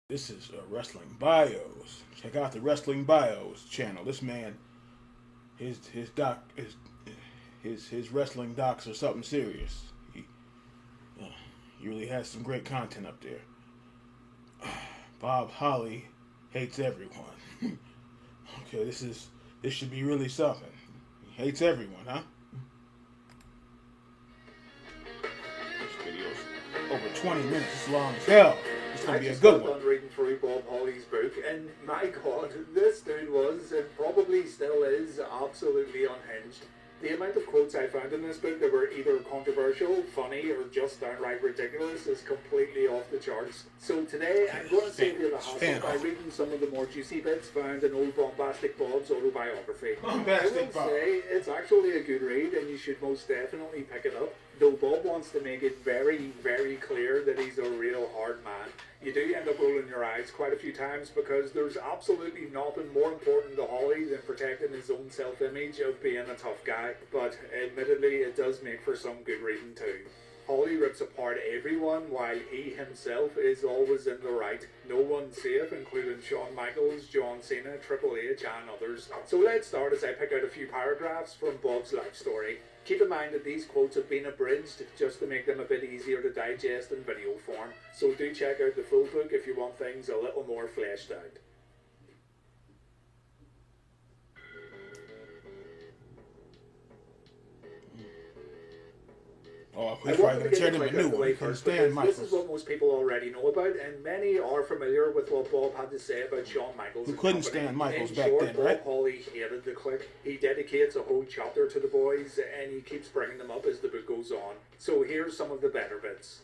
This is Wrestling Bios. Check out the Wrestling Bios channel. This man, his doc, his wrestling docs are something serious. Uh, he really has some great content up there. Bob Holly hates everyone. Okay, this should be really something. He hates everyone, huh? This video's over 20 minutes. It's long as hell. It's gonna be a good one. I just got done reading through Bob Holly's book, and my God, this dude was, and probably still is, absolutely unhinged. The amount of quotes I found in this book that were either controversial, funny, or just downright ridiculous is completely off the charts. So today, I'm going to save you the hassle by reading some of the more juicy bits found in old Bombastic Bob's autobiography. I will say it's actually a good read, and you should most definitely pick it up. Though Bob wants to make it very, very clear that he's a real hard man, you do end up rolling your eyes quite a few times because there's absolutely nothing more important to Holly than protecting his own self-image of being a tough guy. But admittedly, it does make for some good reading too. Holly rips apart everyone while he himself is always in the right. No one's safe, including Shawn Michaels, John Cena, Triple H and others. So let's start as I pick out a few paragraphs from Bob's life story. Keep in mind that these quotes have been abridged just to make them a bit easier to digest in video form. So do check out the full book if you want things a little more fleshed out. Oh, he's probably going to turn him a new one. This is what most people already know about, and many are familiar with what Bob had to say about Shawn Michaels. Who couldn't stand Michaels back then, right? Bob Holly hated the Kliq. He dedicates a whole chapter to the boys, and he keeps bringing them up as the book goes on. So here's some of the better bits.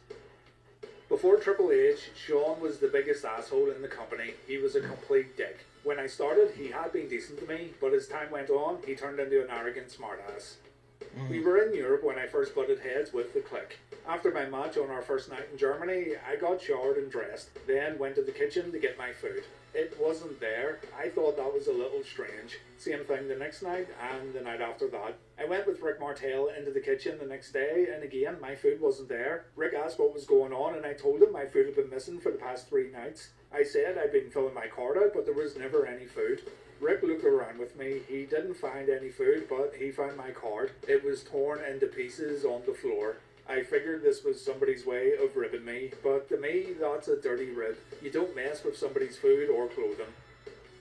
Before Triple H, Shawn was the biggest asshole in the company. He was a complete dick. When I started, he had been decent to me, but as time went on, he turned into an arrogant smartass. We were in Europe when I first butted heads with the Kliq. After my match on our first night in Germany, I got showered and dressed, then went to the kitchen to get my food. It wasn't there. I thought that was a little strange. Same thing the next night and the night after that. I went with Rick Martel into the kitchen the next day, and again, my food wasn't there. Rick asked what was going on, and I told him my food had been missing for the past 3 nights. I said I'd been filling my card out, but there was never any food. Rick looked around with me. He didn't find any food, but he found my card. It was torn into pieces on the floor. I figured this was somebody's way of ribbing me, but to me, that's a dirty rib. You don't mess with somebody's food or clothing.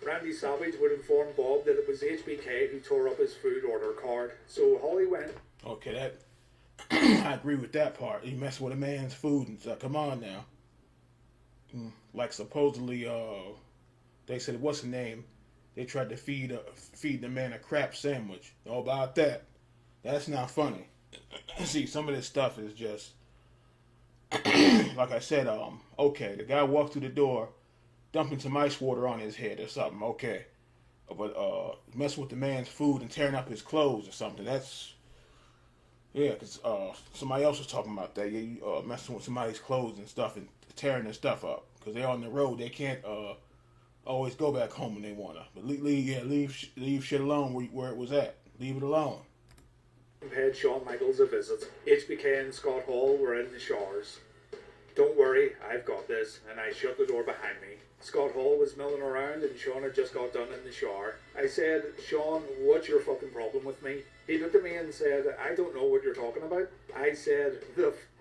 Randy Savage would inform Bob that it was HBK who tore up his food order card, so Holly went. Okay, that I agree with that part. You mess with a man's food and stuff. Come on now. Like supposedly, they said what's the name? They tried to feed the man a crap sandwich. How about that? That's not funny. See, some of this stuff is just like I said. Okay, the guy walked through the door, dumping some ice water on his head or something. Okay, but messing with the man's food and tearing up his clothes or something. That's because somebody else was talking about that. Yeah, you messing with somebody's clothes and stuff and tearing their stuff up because they're on the road. They can't always go back home when they wanna. But leave shit alone where it was at. Leave it alone. Paid Shawn Michaels a visit. HBK and Scott Hall were in the showers. Don't worry, I've got this, and I shut the door behind me. Scott Hall was milling around and Shawn had just got done in the shower. I said, Shawn, what's your fucking problem with me? He looked at me and said, I don't know what you're talking about. I said,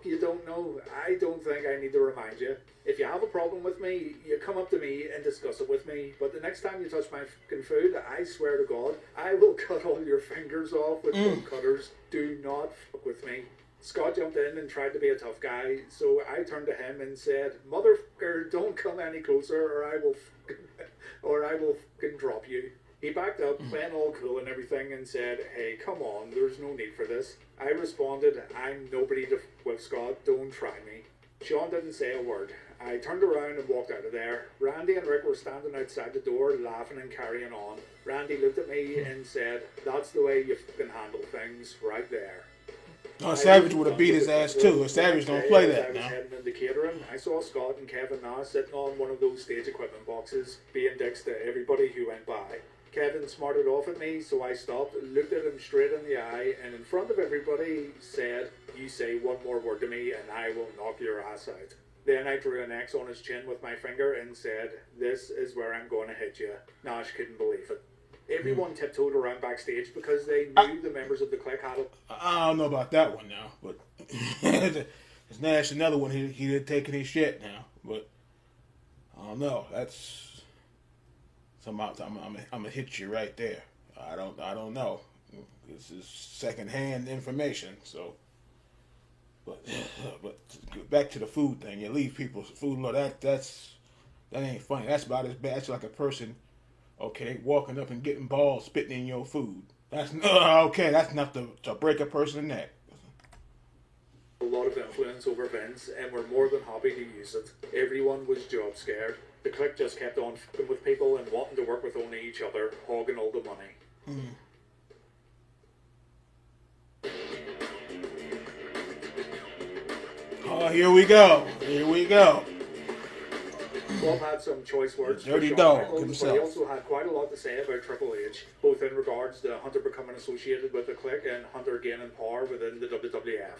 you don't know? I don't think I need to remind you. If you have a problem with me, you come up to me and discuss it with me. But the next time you touch my fucking food, I swear to God, I will cut all your fingers off with bone cutters. Do not fuck with me. Scott jumped in and tried to be a tough guy, so I turned to him and said, Motherfucker, don't come any closer or I will fucking drop you. He backed up, playing all cool and everything, and said, hey, come on, there's no need for this. I responded, I'm nobody to f with, Scott, don't try me. Shawn didn't say a word. I turned around and walked out of there. Randy and Rick were standing outside the door, laughing and carrying on. Randy looked at me and said, that's the way you fucking handle things, right there. Oh, Savage would have beat his ass too. Savage don't play that now. I was heading into catering. I saw Scott and Kevin Nash sitting on one of those stage equipment boxes, being dicks to everybody who went by. Kevin smarted off at me, so I stopped, looked at him straight in the eye, and in front of everybody said, you say one more word to me and I will knock your ass out. Then I drew an X on his chin with my finger and said, "This is where I'm going to hit you." Nash couldn't believe it. Everyone tiptoed around backstage because they knew the members of the Clique had it. I don't know about that one now, but it's Nash another one. He did taking his shit now, but I don't know. That's I'm gonna hit you right there. I don't know. This is secondhand information. So, but back to the food thing. You leave people's food. Look, that ain't funny. That's about as bad. That's like a person, okay, walking up and getting balls spitting in your food. That's okay. That's enough to break a person's neck. A lot of influence over Vince, and were more than happy to use it. Everyone was job scared. The Clique just kept on f***ing with people and wanting to work with only each other, hogging all the money. Oh, here we go. Here we go. Bob had some choice words Dirty for Shawn dog Michaels, himself. but he also had quite a lot to say about Triple H, both in regards to Hunter becoming associated with the Clique and Hunter gaining power within the WWF.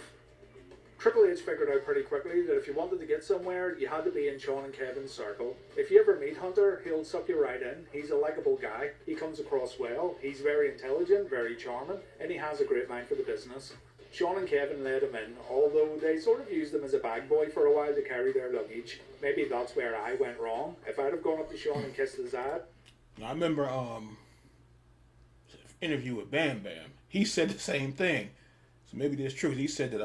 Triple H figured out pretty quickly that if you wanted to get somewhere, you had to be in Shawn and Kevin's circle. If you ever meet Hunter, he'll suck you right in. He's a likable guy. He comes across well. He's very intelligent, very charming, and he has a great mind for the business. Shawn and Kevin let him in, although they sort of used him as a bag boy for a while to carry their luggage. Maybe that's where I went wrong. If I'd have gone up to Shawn and kissed his ad. I remember interview with Bam Bam. He said the same thing. So maybe there's truth. He said that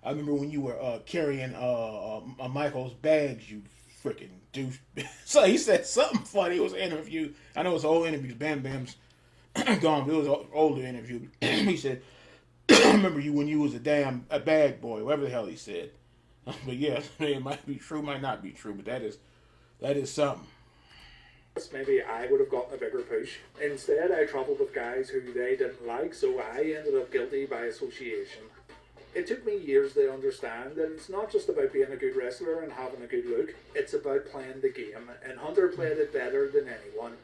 I remember when you were carrying Michael's bags, you freaking douche. So he said something funny. It was an interview. I know it's an old interview. Bam Bam's gone, but it was an older interview. He said, I remember you when you was a bag boy, whatever the hell he said. But yeah, it might be true, might not be true, but that is something. Maybe I would have gotten a bigger push. Instead, I travelled with guys who they didn't like, so I ended up guilty by association. It took me years to understand that it's not just about being a good wrestler and having a good look, it's about playing the game, and Hunter played it better than anyone.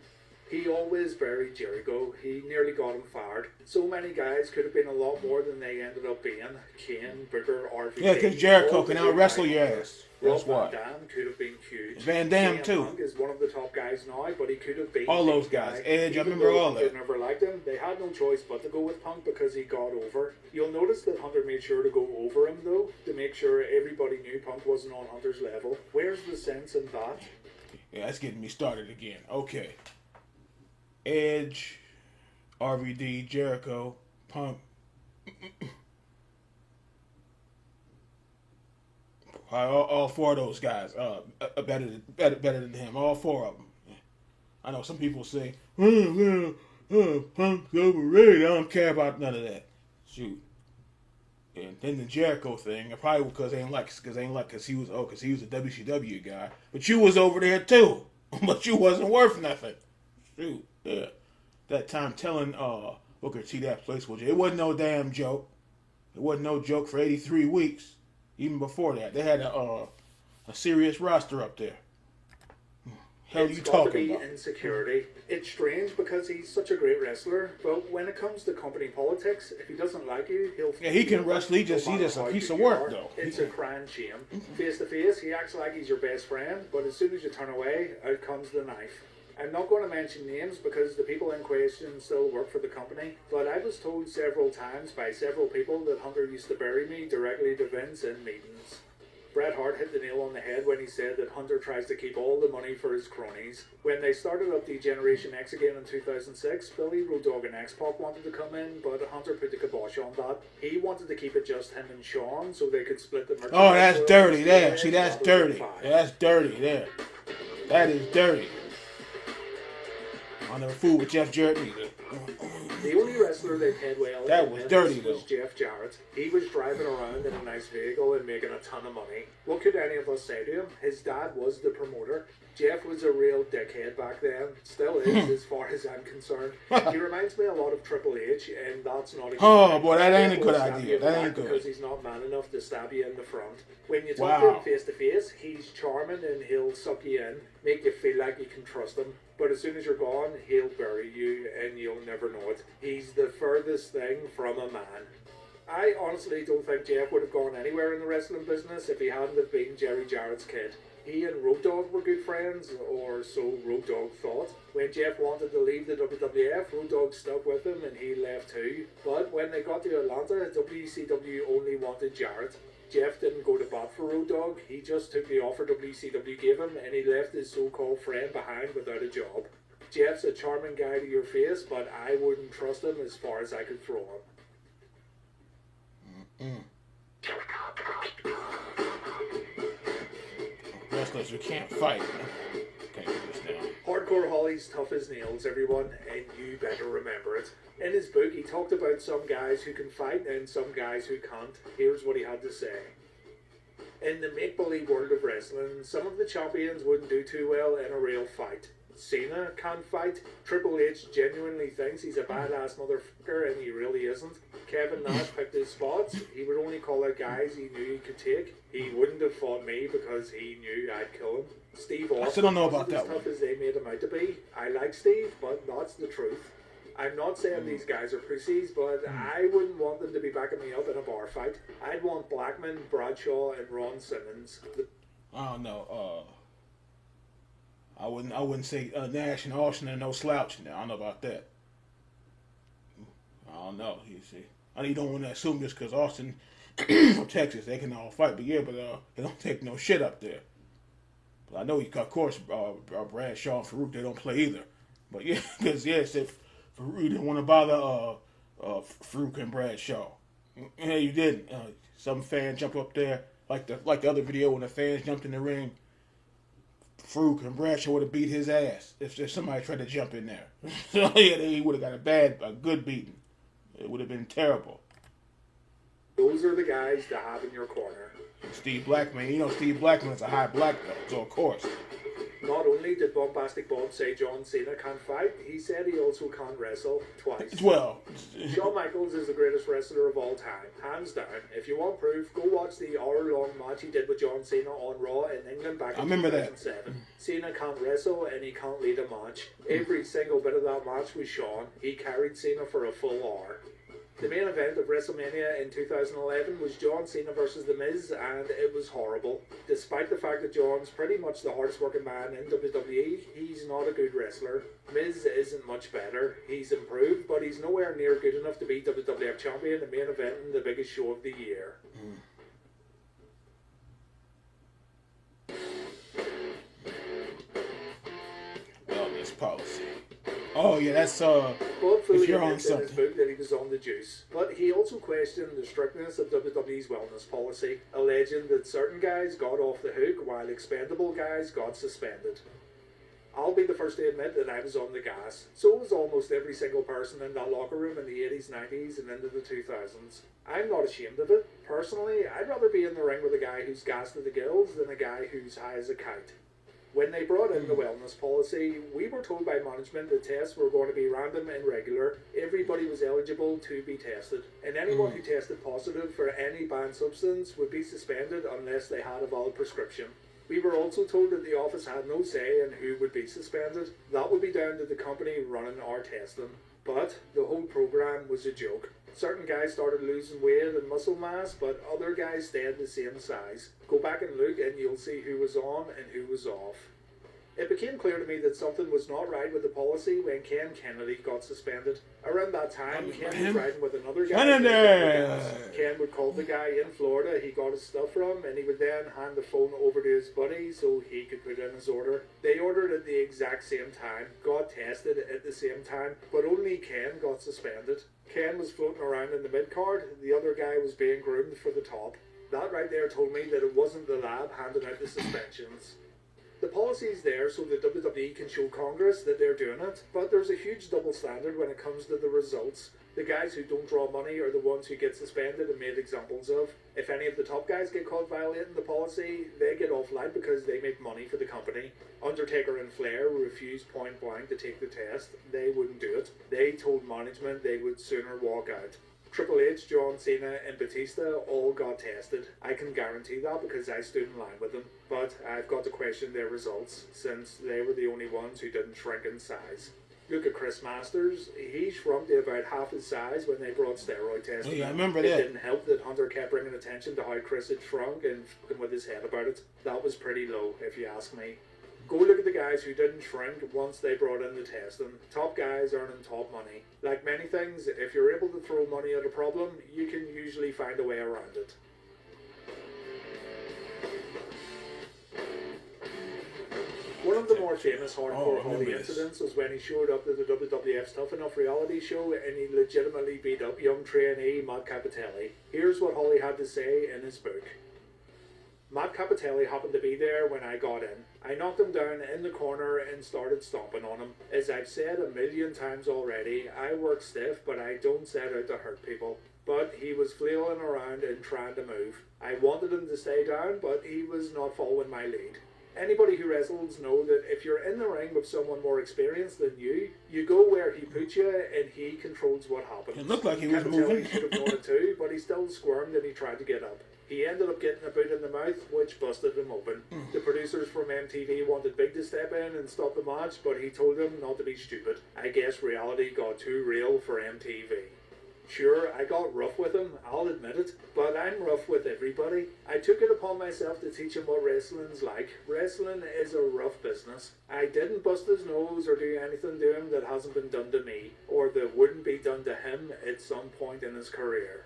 He always buried Jericho. He nearly got him fired. So many guys could have been a lot more than they ended up being. Kane, Booker, RVD. Yeah, because Jericho can out wrestle your ass. That's Rob why. Van Dam could have been huge. Van Dam CM too. Punk is one of the top guys now, but he could have been All the those guy. guys. Edge, I Even remember though all that. Hunter never liked him. They had no choice but to go with Punk because he got over. You'll notice that Hunter made sure to go over him though, to make sure everybody knew Punk wasn't on Hunter's level. Where's the sense in that? Yeah, that's getting me started again. Okay. Edge, RVD, Jericho, Punk. All four of those guys better than him. All four of them. I know some people say, Punk's overrated. I don't care about none of that. Shoot. And then the Jericho thing, probably because he was a WCW guy. But you was over there too. But you wasn't worth nothing. Shoot. Yeah. That time telling Booker T that place was, it wasn't no damn joke. It wasn't no joke for 83 weeks. Even before that, they had a serious roster up there. Hell, you talking about? Insecurity. It's strange because he's such a great wrestler, but when it comes to company politics, if he doesn't like you, he'll. Yeah, he can wrestle. He just a piece of work though. It's a crying shame. Face to face, he acts like he's your best friend, but as soon as you turn away, out comes the knife. I'm not going to mention names because the people in question still work for the company, but I was told several times by several people that Hunter used to bury me directly to Vince in meetings. Bret Hart hit the nail on the head when he said that Hunter tries to keep all the money for his cronies. When they started up the Generation X again in 2006, Billy, Road Dogg and X-Pac wanted to come in, but Hunter put the kibosh on that. He wanted to keep it just him and Shawn so they could split the merchandise. Oh, that's dirty there. See, that's dirty. That's dirty there. That is dirty. I never fooled with Jeff Jarrett either. The only wrestler they paid well that was dirty was Jeff Jarrett. He was driving around in a nice vehicle and making a ton of money. What could any of us say to him? His dad was the promoter. Jeff was a real dickhead back then. Still is, as far as I'm concerned. He reminds me a lot of Triple H, and that's not a oh boy, that ain't a good idea. That ain't good. Because he's not man enough to stab you in the front. When you talk to him face to face, he's charming and he'll suck you in, make you feel like you can trust him. But as soon as you're gone, he'll bury you and you'll never know it. He's the furthest thing from a man. I honestly don't think Jeff would have gone anywhere in the wrestling business if he hadn't have been Jerry Jarrett's kid. He and Road Dogg were good friends, or so Road Dogg thought. When Jeff wanted to leave the WWF, Road Dogg stuck with him and he left too. But when they got to Atlanta, WCW only wanted Jarrett. Jeff didn't go to bat for Road Dogg, he just took the offer WCW gave him and he left his so-called friend behind without a job. Jeff's a charming guy to your face, but I wouldn't trust him as far as I could throw him. Wrestlers who can't fight. Okay, this down. Hardcore Holly's tough as nails, everyone, and you better remember it. In his book, he talked about some guys who can fight and some guys who can't. Here's what he had to say. In the make-believe world of wrestling, some of the champions wouldn't do too well in a real fight. Cena can't fight. Triple H genuinely thinks he's a badass motherfucker and he really isn't. Kevin Nash picked his spots. He would only call out guys he knew he could take. He wouldn't have fought me because he knew I'd kill him. Steve Austin I still don't know about that as one. tough as they made him out to be. I like Steve, but that's the truth. I'm not saying these guys are pussies, but I wouldn't want them to be backing me up in a bar fight. I'd want Blackman, Bradshaw, and Ron Simmons. I don't know. I wouldn't say Nash and Austin are no slouch now. I don't know about that. I don't know. You see, I know you don't want to assume just because Austin from Texas they can all fight, but they don't take no shit up there. But I know, of course, Bradshaw and Farouk they don't play either. But yeah, because yes, if Farouk didn't want to bother Farouk and Bradshaw, yeah, you didn't. Some fan jump up there like the other video when the fans jumped in the ring. Farouk and Bradshaw would have beat his ass if somebody tried to jump in there. So yeah, he would have got a good beating. It would have been terrible. Those are the guys to have in your corner. Steve Blackman, Steve Blackman is a high black belt, so of course. Not only did Bombastic Bob say John Cena can't fight, he said he also can't wrestle twice. Well, Shawn Michaels is the greatest wrestler of all time, hands down. If you want proof, go watch the hour-long match he did with John Cena on Raw in England back in 2007. Cena can't wrestle and he can't lead a match. Every single bit of that match was Shawn. He carried Cena for a full hour. The main event of WrestleMania in 2011 was John Cena versus The Miz, and it was horrible. Despite the fact that John's pretty much the hardest working man in WWE, he's not a good wrestler. Miz isn't much better. He's improved, but he's nowhere near good enough to be WWF champion, the main event in the biggest show of the year. Wellness policy. Oh yeah, that's Bob Foley if you're on admits in his something. book that he was on the juice, but he also questioned the strictness of WWE's wellness policy, alleging that certain guys got off the hook while expendable guys got suspended. I'll be the first to admit that I was on the gas. So was almost every single person in that locker room in the 80s, 90s, and into the 2000s. I'm not ashamed of it. Personally, I'd rather be in the ring with a guy who's gassed to the gills than a guy who's high as a kite. When they brought in the wellness policy, we were told by management that tests were going to be random and regular. Everybody was eligible to be tested, and anyone who tested positive for any banned substance would be suspended unless they had a valid prescription. We were also told that the office had no say in who would be suspended. That would be down to the company running our testing. But the whole program was a joke. Certain guys started losing weight and muscle mass, but other guys stayed the same size. Go back and look and you'll see who was on and who was off. It became clear to me that something was not right with the policy when Ken Kennedy got suspended. Around that time, Ken was riding with another guy. Ken would call the guy in Florida he got his stuff from, and he would then hand the phone over to his buddy so he could put in his order. They ordered at the exact same time, got tested at the same time, but only Ken got suspended. Ken was floating around in the mid-card, the other guy was being groomed for the top. That right there told me that it wasn't the lab handing out the suspensions. The policy's there so the WWE can show Congress that they're doing it, but there's a huge double standard when it comes to the results. The guys who don't draw money are the ones who get suspended and made examples of. If any of the top guys get caught violating the policy, they get off light because they make money for the company. Undertaker and Flair refused point blank to take the test. They wouldn't do it. They told management they would sooner walk out. Triple H, John Cena, and Batista all got tested. I can guarantee that because I stood in line with them. But I've got to question their results, since they were the only ones who didn't shrink in size. Look at Chris Masters. He shrunk to about half his size when they brought steroid testing. Oh, yeah, I in. remember It that. didn't help that Hunter kept bringing attention to how Chris had shrunk and f***ing with his head about it. That was pretty low, if you ask me. Go look at the guys who didn't shrink once they brought in the testing. Top guys earning top money. Like many things, if you're able to throw money at a problem, you can usually find a way around it. One of the more famous hardcore Holly this. incidents was when he showed up to the WWF's Tough Enough reality show and he legitimately beat up young trainee Matt Capitelli. Here's what Holly had to say in his book. Matt Capitelli happened to be there when I got in. I knocked him down in the corner and started stomping on him. As I've said a million times already, I work stiff, but I don't set out to hurt people. But he was flailing around and trying to move. I wanted him to stay down, but he was not following my lead. Anybody who wrestles know that if you're in the ring with someone more experienced than you go where he puts you and he controls what happens. It looked like he was Capitelli moving. should have known it too, but he still squirmed and he tried to get up. He ended up getting a boot in the mouth, which busted him open. The producers from MTV wanted Big to step in and stop the match, but he told them not to be stupid. I guess reality got too real for MTV. Sure, I got rough with him, I'll admit it, but I'm rough with everybody. I took it upon myself to teach him what wrestling's like. Wrestling is a rough business. I didn't bust his nose or do anything to him that hasn't been done to me, or that wouldn't be done to him at some point in his career.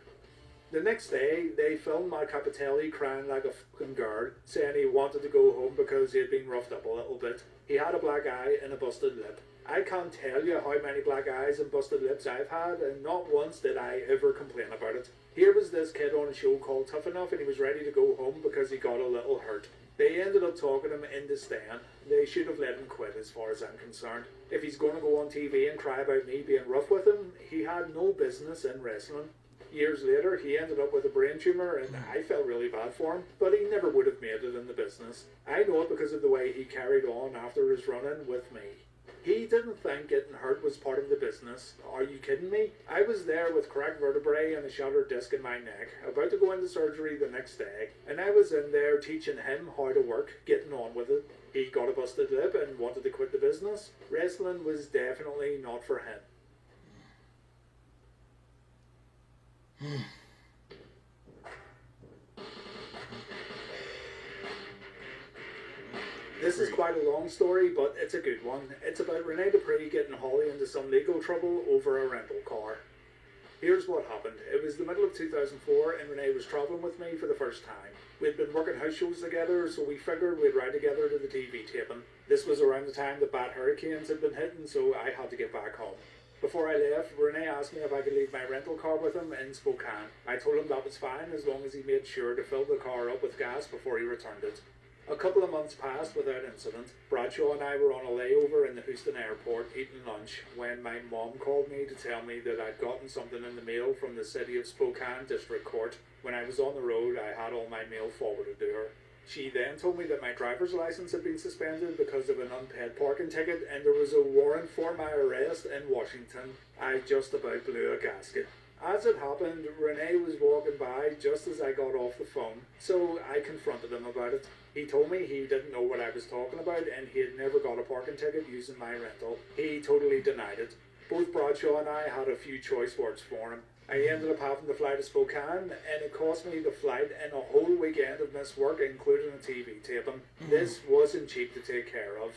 The next day, they filmed Matt Capitelli crying like a fucking girl, saying he wanted to go home because he had been roughed up a little bit. He had a black eye and a busted lip. I can't tell you how many black eyes and busted lips I've had, and not once did I ever complain about it. Here was this kid on a show called Tough Enough, and he was ready to go home because he got a little hurt. They ended up talking him into staying. They should have let him quit as far as I'm concerned. If he's going to go on TV and cry about me being rough with him, he had no business in wrestling. Years later, he ended up with a brain tumour, and I felt really bad for him, but he never would have made it in the business. I know it because of the way he carried on after his run-in with me. He didn't think getting hurt was part of the business. Are you kidding me? I was there with cracked vertebrae and a shattered disc in my neck, about to go into surgery the next day, and I was in there teaching him how to work, getting on with it. He got a busted lip and wanted to quit the business. Wrestling was definitely not for him. This is quite a long story, but it's a good one. It's about Rene Dupree getting Holly into some legal trouble over a rental car. Here's what happened. It was the middle of 2004 and Rene was travelling with me for the first time. We'd been working house shows together, so we figured we'd ride together to the TV taping. This was around the time the bad hurricanes had been hitting, so I had to get back home. Before I left, Rene asked me if I could leave my rental car with him in Spokane. I told him that was fine as long as he made sure to fill the car up with gas before he returned it. A couple of months passed without incident. Bradshaw and I were on a layover in the Houston airport eating lunch when my mom called me to tell me that I'd gotten something in the mail from the City of Spokane District Court. When I was on the road, I had all my mail forwarded to her. She then told me that my driver's license had been suspended because of an unpaid parking ticket and there was a warrant for my arrest in Washington. I just about blew a gasket. As it happened, Rene was walking by just as I got off the phone, so I confronted him about it. He told me he didn't know what I was talking about and he had never got a parking ticket using my rental. He totally denied it. Both Bradshaw and I had a few choice words for him. I ended up having to fly to Spokane, and it cost me the flight and a whole weekend of missed work, including a TV taping. This wasn't cheap to take care of.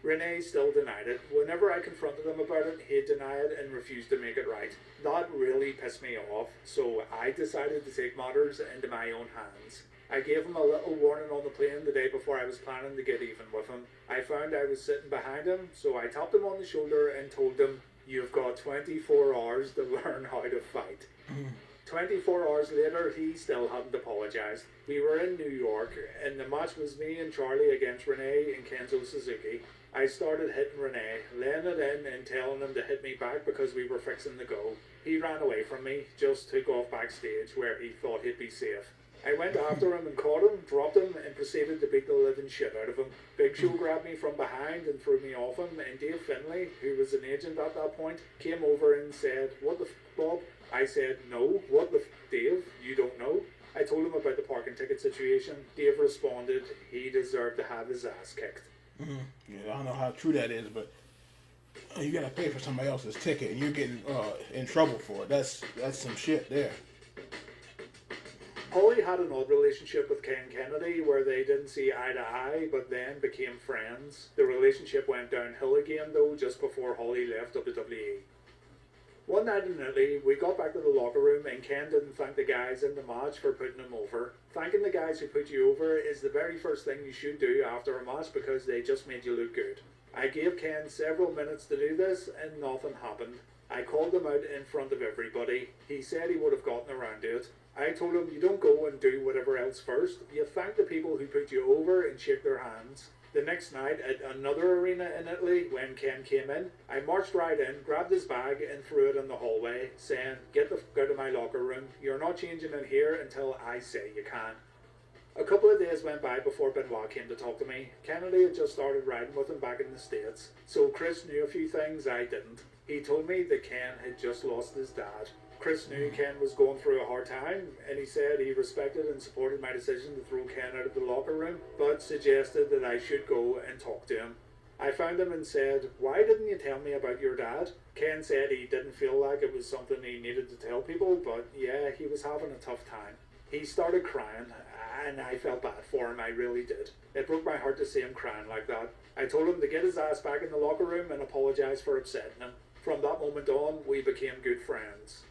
Rene still denied it. Whenever I confronted him about it, he'd deny it and refused to make it right. That really pissed me off, so I decided to take matters into my own hands. I gave him a little warning on the plane the day before I was planning to get even with him. I found I was sitting behind him, so I tapped him on the shoulder and told him, "You've got 24 hours to learn how to fight." 24 hours later, he still hadn't apologised. We were in New York, and the match was me and Charlie against Rene and Kenzo Suzuki. I started hitting Rene, laying it in and telling him to hit me back because we were fixing to go. He ran away from me, just took off backstage where he thought he'd be safe. I went after him and caught him, dropped him, and proceeded to beat the living shit out of him. Big Show grabbed me from behind and threw me off him, and Dave Finlay, who was an agent at that point, came over and said, "What the f***, Bob?" I said, "No, what the f***, Dave? You don't know?" I told him about the parking ticket situation. Dave responded he deserved to have his ass kicked. Yeah, I don't know how true that is, but You gotta pay for somebody else's ticket, and you're getting in trouble for it. That's some shit there. Holly had an odd relationship with Ken Kennedy where they didn't see eye to eye, but then became friends. The relationship went downhill again, though, just before Holly left WWE. One night in Italy, we got back to the locker room and Ken didn't thank the guys in the match for putting him over. Thanking the guys who put you over is the very first thing you should do after a match because they just made you look good. I gave Ken several minutes to do this and nothing happened. I called him out in front of everybody. He said he would have gotten around to it. I told him you don't go and do whatever else first. You thank the people who put you over and shake their hands. The next night at another arena in Italy, when Ken came in, I marched right in, grabbed his bag and threw it in the hallway, saying, "Get the fuck out of my locker room. You're not changing in here until I say you can." A couple of days went by before Benoit came to talk to me. Kennedy had just started riding with him back in the States, so Chris knew a few things I didn't. He told me that Ken had just lost his dad. Chris knew Ken was going through a hard time, and he said he respected and supported my decision to throw Ken out of the locker room, but suggested that I should go and talk to him. I found him and said, "Why didn't you tell me about your dad?" Ken said he didn't feel like it was something he needed to tell people, but yeah, he was having a tough time. He started crying, and I felt bad for him, I really did. It broke my heart to see him crying like that. I told him to get his ass back in the locker room and apologise for upsetting him. From that moment on, we became good friends.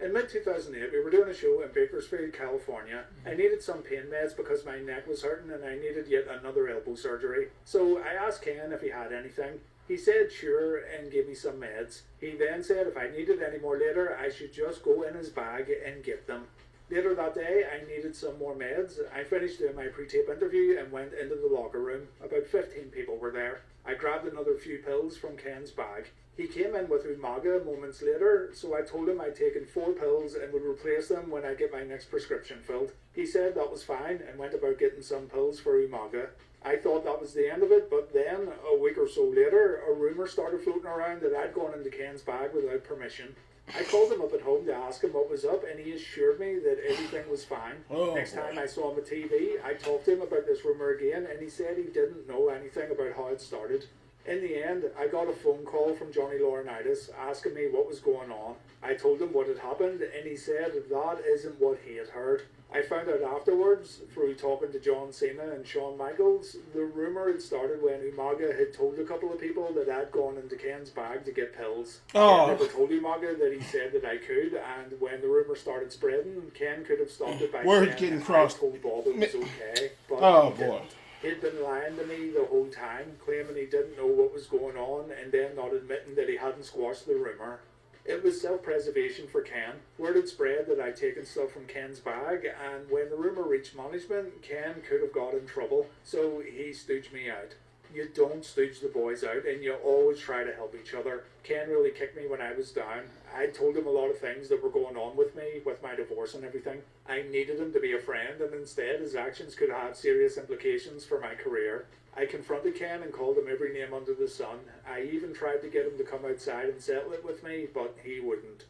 In mid-2008, we were doing a show in Bakersfield, California. I needed some pain meds because my neck was hurting and I needed yet another elbow surgery. So I asked Ken if he had anything. He said sure and gave me some meds. He then said if I needed any more later, I should just go in his bag and get them. Later that day, I needed some more meds. I finished doing my pre-tape interview and went into the locker room. About 15 people were there. I grabbed another few pills from Ken's bag. He came in with Umaga moments later, so I told him I'd taken 4 pills and would replace them when I get my next prescription filled. He said that was fine and went about getting some pills for Umaga. I thought that was the end of it, but then, a week or so later, a rumour started floating around that I'd gone into Ken's bag without permission. I called him up at home to ask him what was up, and he assured me that everything was fine. Next time I saw him on TV, I talked to him about this rumour again, and he said he didn't know anything about how it started. In the end, I got a phone call from Johnny Laurinaitis asking me what was going on. I told him what had happened, and he said that isn't what he had heard. I found out afterwards, through talking to John Cena and Shawn Michaels, the rumour had started when Umaga had told a couple of people that I'd gone into Ken's bag to get pills. Ken never told Umaga that he said that I could, and when the rumour started spreading, Ken could have stopped it by Word getting crossed. I told Bob it was okay, but he didn't. He'd been lying to me the whole time, claiming he didn't know what was going on, and then not admitting that he hadn't squashed the rumour. It was self-preservation for Ken. Word had spread that I'd taken stuff from Ken's bag, and when the rumour reached management, Ken could have got in trouble, so he stooged me out. You don't stooge the boys out, and you always try to help each other. Ken really kicked me when I was down. I told him a lot of things that were going on with me, with my divorce and everything. I needed him to be a friend, and instead his actions could have serious implications for my career. I confronted Ken and called him every name under the sun. I even tried to get him to come outside and settle it with me, but he wouldn't.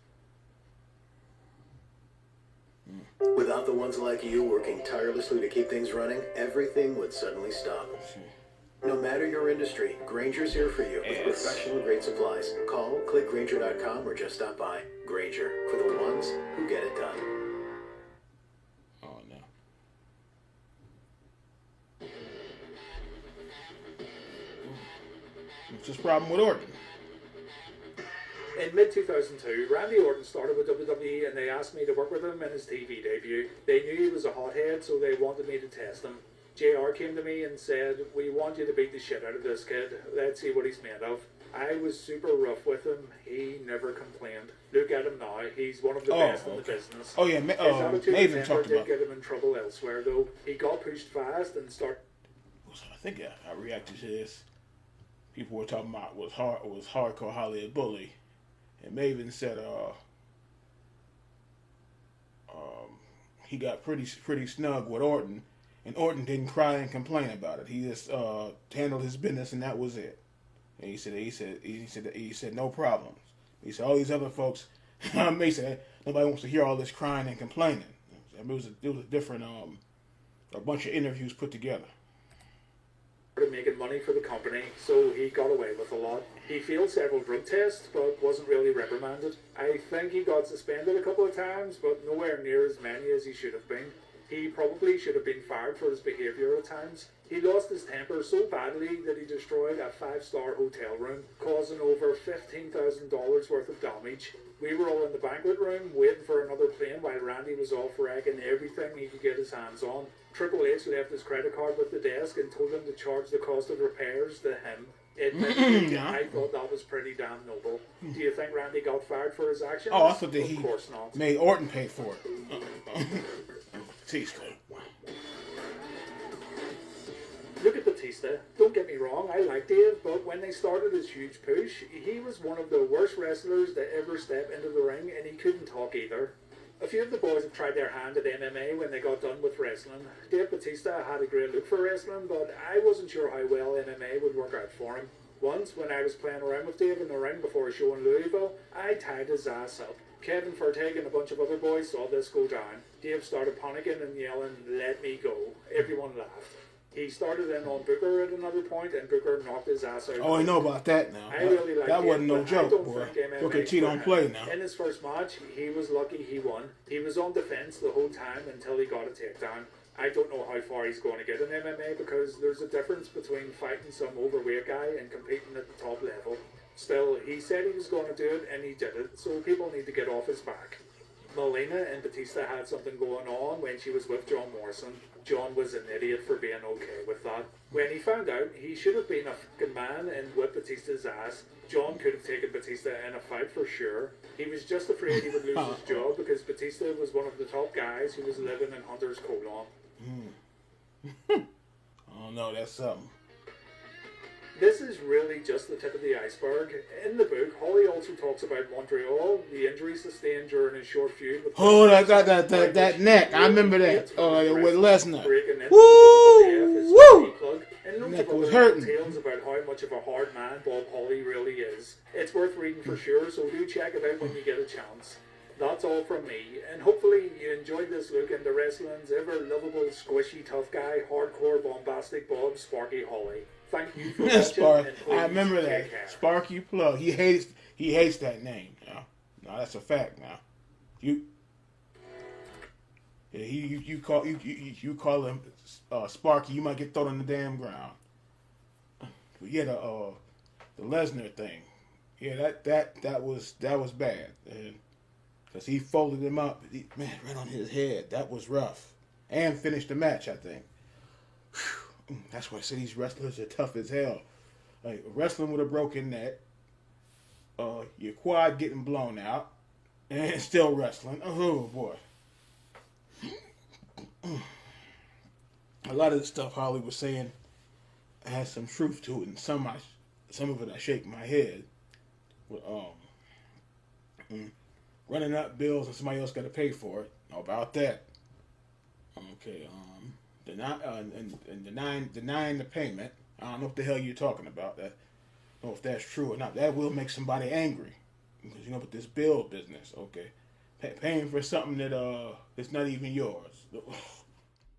Without the ones like you working tirelessly to keep things running, everything would suddenly stop. No matter your industry, Grainger's here for you with professional-grade supplies. Call, click Grainger.com, or just stop by. Grainger, for the ones who get it done. Oh, no. What's his problem with Orton? In mid-2002, Randy Orton started with WWE and they asked me to work with him in his TV debut. They knew he was a hothead, so they wanted me to test him. JR came to me and said, "We want you to beat the shit out of this kid. Let's see what he's made of." I was super rough with him. He never complained. Look at him now. He's one of the best in the business. Oh, yeah. His attitude Maven and talked temper about did get him in trouble elsewhere, though. He got pushed fast and started... I think I reacted to this. People were talking about was Hardcore Hollywood Bully. And Maven said he got pretty snug with Orton, and Orton didn't cry and complain about it. He just handled his business, and that was it. And he said no problems. He said all these other folks, he said nobody wants to hear all this crying and complaining. I mean, it was a different a bunch of interviews put together. making money for the company, so he got away with a lot. He failed several drug tests, but wasn't really reprimanded. I think he got suspended a couple of times, but nowhere near as many as he should have been. He probably should have been fired for his behaviour at times. He lost his temper so badly that he destroyed a 5-star hotel room, causing over $15,000 worth of damage. We were all in the banquet room waiting for another plane while Randy was off wrecking everything he could get his hands on. Triple H left his credit card with the desk and told him to charge the cost of repairs to him. Admittedly, I thought that was pretty damn noble. Do you think Randy got fired for his actions? Oh, I thought that of he course not. made Orton pay for it. Batista. Look at Batista. Don't get me wrong, I like Dave, but when they started his huge push, he was one of the worst wrestlers to ever step into the ring, and he couldn't talk either. A few of the boys have tried their hand at MMA when they got done with wrestling. Dave Batista had a great look for wrestling, but I wasn't sure how well MMA would work out for him. Once, when I was playing around with Dave in the ring before a show in Louisville, I tied his ass up. Kevin Fertig and a bunch of other boys saw this go down. Dave started panicking and yelling, "Let me go." Everyone laughed. He started in on Booker at another point, and Booker knocked his ass out. Oh, I know about that now. I really like that it, wasn't no but I joke, don't boy. think MMA Booker T for don't him. play now. In his first match, he was lucky he won. He was on defense the whole time until he got a takedown. I don't know how far he's going to get in MMA because there's a difference between fighting some overweight guy and competing at the top level. Still, he said he was going to do it, and he did it, so people need to get off his back. Melina and Batista had something going on when she was with John Morrison. John was an idiot for being okay with that. When he found out, he should have been a fucking man and whipped Batista's ass. John could have taken Batista in a fight for sure. He was just afraid he would lose his job because Batista was one of the top guys who was living in Hunter's colon. Oh no, that's something. This is really just the tip of the iceberg. In the book, Holly also talks about Montreal, the injury sustained during his short feud with... Oh, that neck. I remember that. With Lesnar. Woo! Woo! And Neck loads was of hurting. other tales about how much of a hard man Bob Holly really is. It's worth reading for sure, so do check it out when you get a chance. That's all from me, and hopefully you enjoyed this look into wrestling's ever-lovable, squishy, tough guy, hardcore, bombastic Bob Sparky Holly. Thank you for watching, Spark. and please I remember that. take care. Sparky Plug. He hates that name. No, that's a fact. Now, you call him Sparky, you might get thrown on the damn ground. But yeah, the Lesnar thing. Yeah, that was bad. Because he folded him up, right on his head. That was rough. And finished the match, I think. Whew. That's why I say these wrestlers are tough as hell. Like wrestling with a broken neck, your quad getting blown out, and still wrestling. Oh boy. A lot of the stuff Holly was saying has some truth to it, and some of it I shake my head. But, running up bills and somebody else got to pay for it. How about that? Okay. Denying the payment. I don't know what the hell you're talking about. That, I don't know if that's true or not. That will make somebody angry because with this bill business. Okay, paying for something that it's not even yours.